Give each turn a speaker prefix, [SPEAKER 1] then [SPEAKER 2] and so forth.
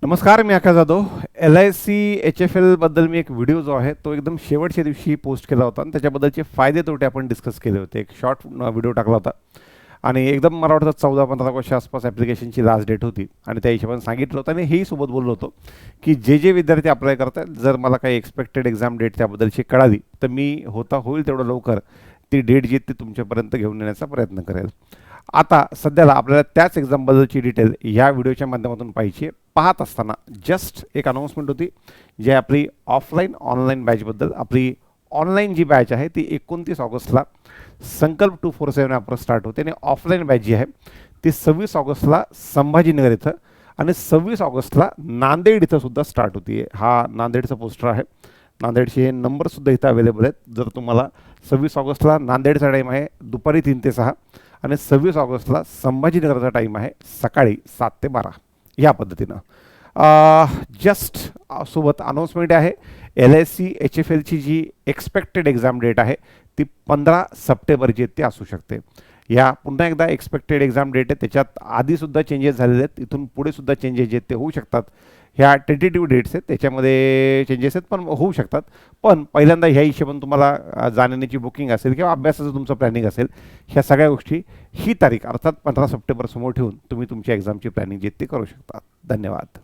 [SPEAKER 1] नमस्कार, मी आकाश Jadhav. LIC HFL बद्दल मी एक व्हिडिओ जो आहे तो एकदम शेवटच्या दिवशी पोस्ट केला होता आणि त्याच्याबद्दलचे फायदे तोटे आपण डिस्कस केले होते. एक शॉर्ट व्हिडिओ टाकला होता आणि एकदम मला वाटतं 14-15 वर्षाच्या आसपास ॲप्लिकेशनची लास्ट डेट होती आणि त्या हिशोबाने सांगितलं होतं आणि हेही सोबत बोललो होतो की जे विद्यार्थी अप्लाय करतात, जर मला काही एक्सपेक्टेड एक्झाम डेट त्याबद्दलची कळाली तर मी होईल तेवढं लवकर ती डेट जी ती तुमच्यापर्यंत घेऊन येण्याचा प्रयत्न करेल. आता सध्याला आपल्याला त्याच एक्झामबद्दलची डिटेल या व्हिडिओच्या माध्यमातून पाहिजे. पाहत असताना जस्ट एक अनाऊन्समेंट होती, जी आपली ऑफलाईन ऑनलाईन बॅचबद्दल. आपली ऑनलाईन जी बॅच आहे ती 29 ऑगस्टला संकल्प 247 ॲपवर स्टार्ट होते आणि ऑफलाईन बॅच जी आहे ती 26 ऑगस्टला संभाजीनगर इथं आणि 26 ऑगस्टला नांदेड इथं सुद्धा स्टार्ट होती. हा नांदेडचा पोस्टर आहे. नांदेडचे हे नंबरसुद्धा इथं अवेलेबल आहेत. जर तुम्हाला 26 ऑगस्टला नांदेडचा टाईम आहे दुपारी 3 ते 6 आणि 26 ऑगस्टला संभाजीनगरचा टाईम आहे सकाळी 7 ते 12 या पद्धतीनं. जस्ट सोबत अनाऊन्समेंट आहे. LIC HFLची जी एक्सपेक्टेड एक्झाम डेट आहे ती 15 सप्टेंबरची ती असू शकते. या पुन्हा एकदा एक्सपेक्टेड एक्झाम डेट आहे, त्याच्यात आधीसुद्धा चेंजेस झालेले आहेत, इथून पुढेसुद्धा चेंजेस जे ते होऊ शकतात. ह्या टेंटेटिव्ह डेट्स आहेत, त्याच्यामध्ये चेंजेस आहेत पण होऊ शकतात. पण पहिल्यांदा ह्या हिशोबाने तुम्हाला जाण्याची बुकिंग असेल किंवा अभ्यासाचं तुमचं प्लॅनिंग असेल, ह्या सगळ्या गोष्टी ही तारीख अर्थात 15 सप्टेंबर समोर ठेवून तुम्ही तुमच्या एक्झामची प्लॅनिंग जी ती करू शकता. धन्यवाद.